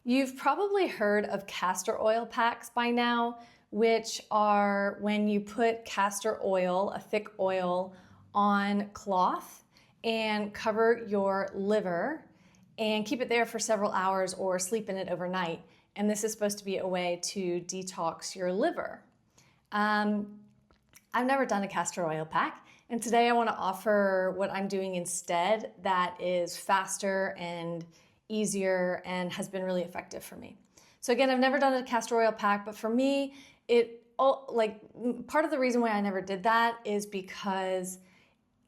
You've probably heard of castor oil packs by now, which are when you put castor oil, a thick oil, on cloth and cover your liver and keep it there for several hours or sleep in it overnight. And this is supposed to be a way to detox your liver. I've never done a castor oil pack, and today I want to offer what I'm doing instead that is faster and easier and has been really effective for me. So again, I've never done a castor oil pack, but for me, part of the reason why I never did that is because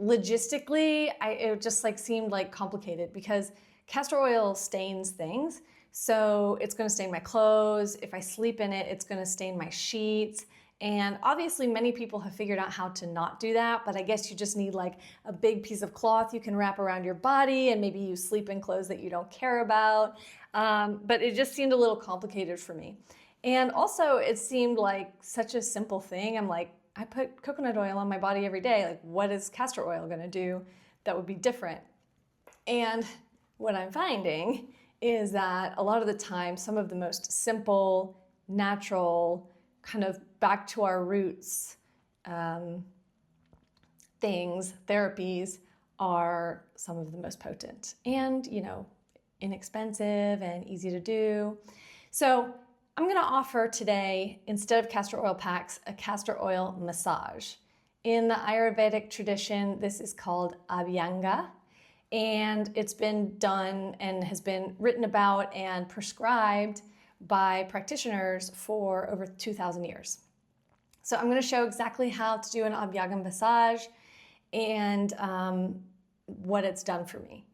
logistically, it just seemed complicated because castor oil stains things. So it's going to stain my clothes. If I sleep in it, it's going to stain my sheets. And obviously many people have figured out how to not do that, but I guess you just need a big piece of cloth you can wrap around your body, and maybe you sleep in clothes that you don't care about. But it just seemed a little complicated for me. And also it seemed like such a simple thing. I'm like, I put coconut oil on my body every day. What is castor oil gonna do that would be different? And what I'm finding is that a lot of the time, some of the most simple, natural, kind of back to our roots therapies are some of the most potent and, inexpensive and easy to do. So I'm going to offer today, instead of castor oil packs, a castor oil massage. In the Ayurvedic tradition, this is called abhyanga, and it's been done and has been written about and prescribed by practitioners for over 2,000 years. So I'm going to show exactly how to do an abhyanga massage and what it's done for me.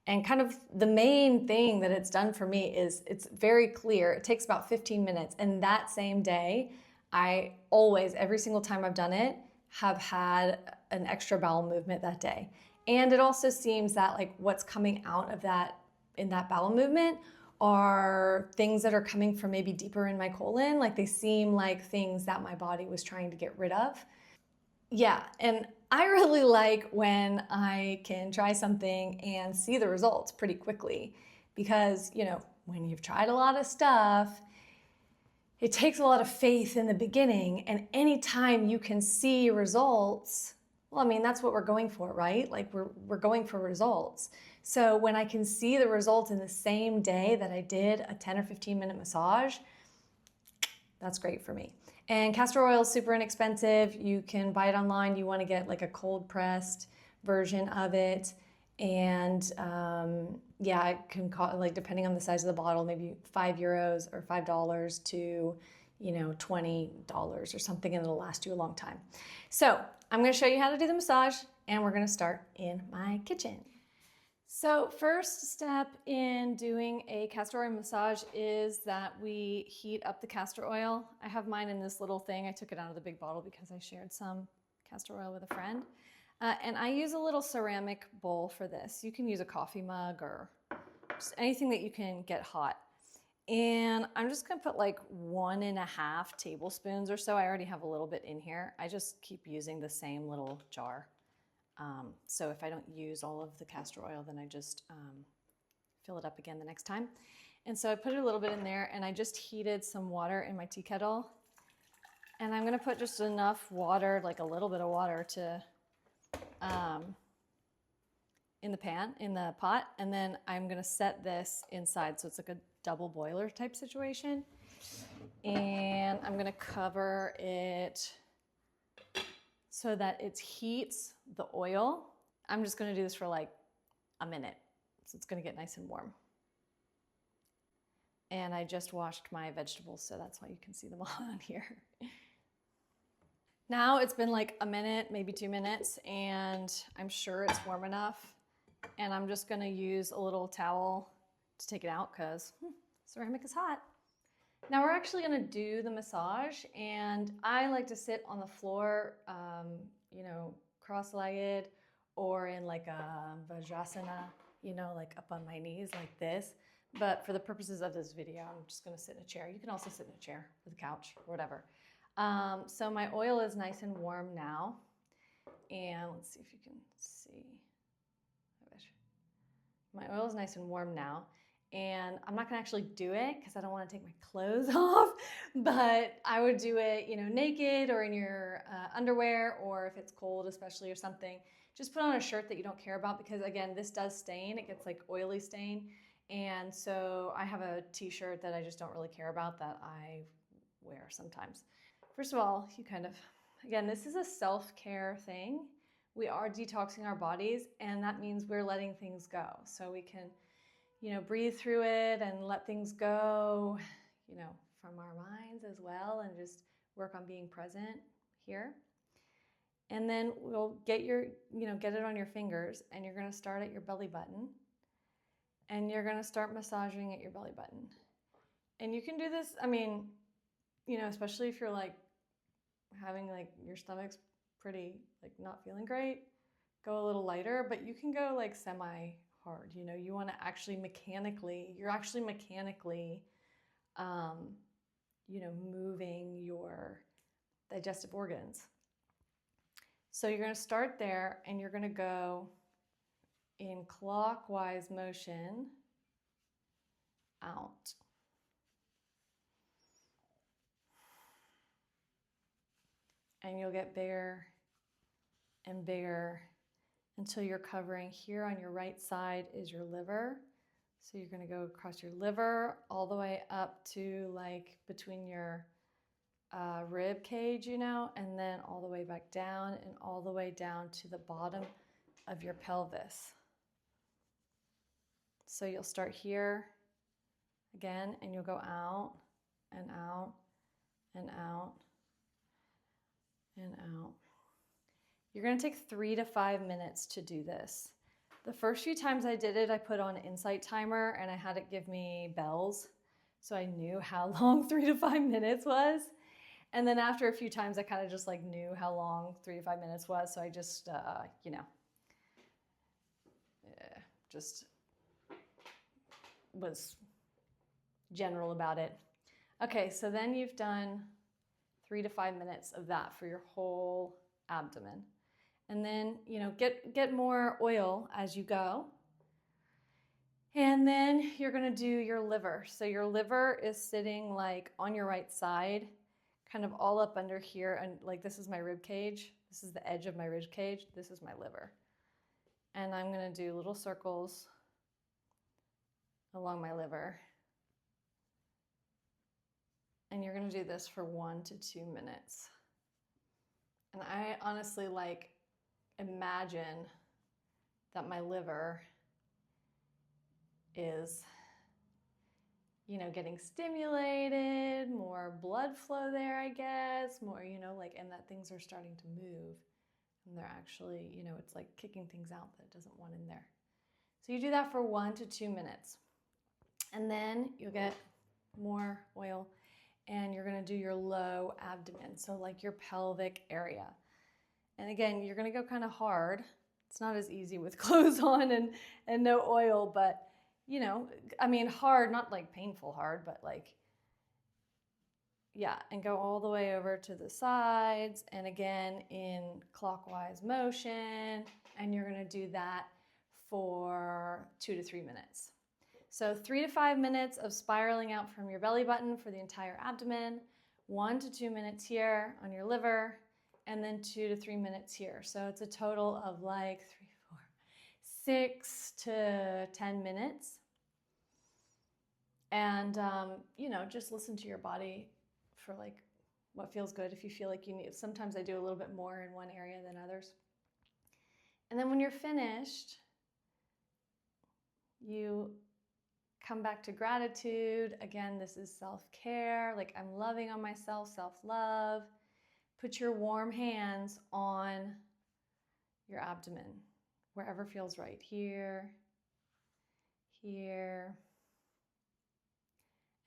And kind of the main thing that it's done for me is it's very clear. It takes about 15 minutes. And that same day, I always, every single time I've done it, have had an extra bowel movement that day. And it also seems that what's coming out of that in that bowel movement are things that are coming from maybe deeper in my colon. They seem like things that my body was trying to get rid of. Yeah, and I really like when I can try something and see the results pretty quickly because, when you've tried a lot of stuff, it takes a lot of faith in the beginning, and anytime you can see results, well, that's what we're going for, right? We're going for results. So when I can see the results in the same day that I did a 10 or 15 minute massage, that's great for me. And castor oil is super inexpensive. You can buy it online. You want to get a cold pressed version of it. And it can cost, depending on the size of the bottle, maybe €5 or $5 to $20 or something, and it'll last you a long time. So I'm going to show you how to do the massage, and we're going to start in my kitchen. So first step in doing a castor oil massage is that we heat up the castor oil. I have mine in this little thing. I took it out of the big bottle because I shared some castor oil with a friend. And I use a little ceramic bowl for this. You can use a coffee mug or just anything that you can get hot. And I'm just gonna put 1.5 tablespoons or so. I already have a little bit in here. I just keep using the same little jar. So if I don't use all of the castor oil, then I just fill it up again the next time. And so I put a little bit in there, and I just heated some water in my tea kettle. And I'm gonna put just enough water, a little bit of water to in the pot, and then I'm gonna set this inside so it's a double boiler type situation. And I'm gonna cover it so that it heats the oil. I'm just gonna do this for a minute, so it's gonna get nice and warm. And I just washed my vegetables, so that's why you can see them all on here. Now it's been a minute, maybe 2 minutes, and I'm sure it's warm enough. And I'm just gonna use a little towel to take it out because ceramic is hot. Now we're actually gonna do the massage, and I like to sit on the floor, cross-legged, or in a vajrasana, up on my knees like this. But for the purposes of this video, I'm just gonna sit in a chair. You can also sit in a chair or the couch or whatever. So my oil is nice and warm now. And let's see if you can see. My oil is nice and warm now. And I'm not gonna actually do it because I don't want to take my clothes off, but I would do it, naked or in your underwear, or if it's cold especially or something, just put on a shirt that you don't care about, because again, this does stain. It gets like oily stain. And so I have a t-shirt that I just don't really care about that I wear sometimes. First of all, again, this is a self-care thing. We are detoxing our bodies, and that means we're letting things go. So we can breathe through it and let things go, from our minds as well, and just work on being present here. And then we'll get it on your fingers, and you're going to start at your belly button, and you're going to start massaging at your belly button. And you can do this, especially if you're like having like your stomach's pretty like not feeling great, go a little lighter, but you can go like semi hard. You want to actually mechanically moving your digestive organs. So you're going to start there, and you're going to go in clockwise motion out. And you'll get bigger and bigger until you're covering here on your right side is your liver. So you're going to go across your liver all the way up to like between your rib cage, and then all the way back down and all the way down to the bottom of your pelvis. So you'll start here again, and you'll go out and out and out and out. You're going to take 3 to 5 minutes to do this. The first few times I did it, I put on an insight timer, and I had it give me bells, so I knew how long 3 to 5 minutes was. And then after a few times, I kind of just like knew how long 3 to 5 minutes was, so I just, just was general about it. Okay, so then you've done 3 to 5 minutes of that for your whole abdomen. And then, get more oil as you go. And then you're going to do your liver. So your liver is sitting like on your right side, kind of all up under here. And like, this is my rib cage. This is the edge of my rib cage. This is my liver. And I'm going to do little circles along my liver. And you're going to do this for 1 to 2 minutes. And I honestly imagine that my liver is, getting stimulated, more blood flow there, I guess, more, and that things are starting to move. And they're actually, it's like kicking things out that doesn't want in there. So you do that for 1 to 2 minutes. And then you'll get more oil, and you're going to do your low abdomen, so like your pelvic area. And again, you're going to go kind of hard. It's not as easy with clothes on and no oil, but hard, not like painful hard, but like, yeah, and go all the way over to the sides, and again in clockwise motion, and you're going to do that for 2 to 3 minutes. So 3 to 5 minutes of spiraling out from your belly button for the entire abdomen, 1 to 2 minutes here on your liver, and then 2 to 3 minutes here. So it's a total of like 6 to 10 minutes. And, just listen to your body for like what feels good. If you feel like you need, sometimes I do a little bit more in one area than others. And then when you're finished, you come back to gratitude. Again, this is self-care. Like, I'm loving on myself, self-love. Put your warm hands on your abdomen, wherever feels right. Here, here.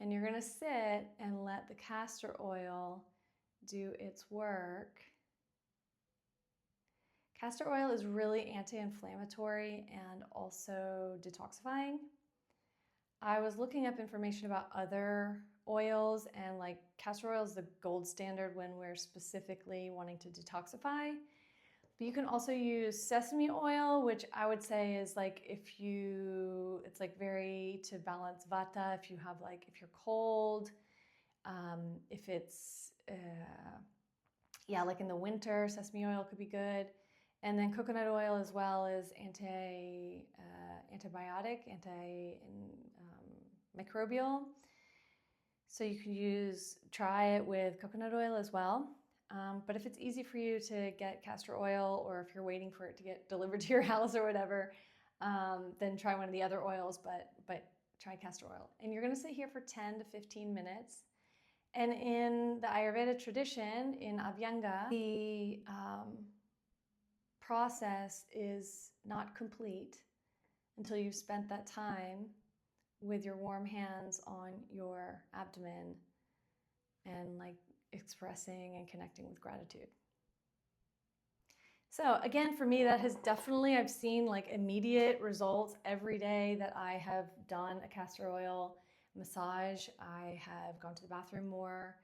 And you're going to sit and let the castor oil do its work. Castor oil is really anti-inflammatory and also detoxifying. I was looking up information about other oils, and like castor oil is the gold standard when we're specifically wanting to detoxify. But you can also use sesame oil, which I would say is like it's like very to balance vata if you have like, if you're cold, if it's, yeah, like in the winter, sesame oil could be good. And then coconut oil as well is antibiotic, microbial. So you can try it with coconut oil as well. But if it's easy for you to get castor oil, or if you're waiting for it to get delivered to your house or whatever, then try one of the other oils, but try castor oil. And you're gonna sit here for 10 to 15 minutes. And in the Ayurveda tradition, in abhyanga, the process is not complete until you've spent that time with your warm hands on your abdomen and like expressing and connecting with gratitude. So again, for me, that has definitely, I've seen like immediate results every day that I have done a castor oil massage. I have gone to the bathroom more.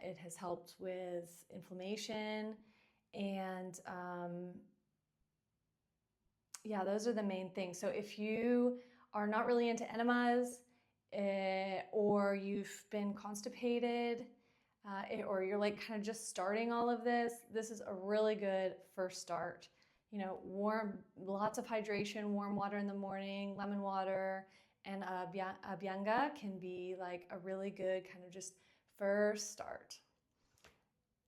It has helped with inflammation, and yeah, those are the main things. So if you are not really into enemas, or you've been constipated, or you're like kind of just starting all of this, this is a really good first start. You know, lots of hydration, warm water in the morning, lemon water, and abhyanga can be like a really good kind of just first start.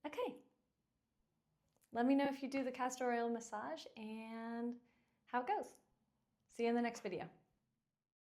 Okay, let me know if you do the castor oil massage and how it goes. See you in the next video.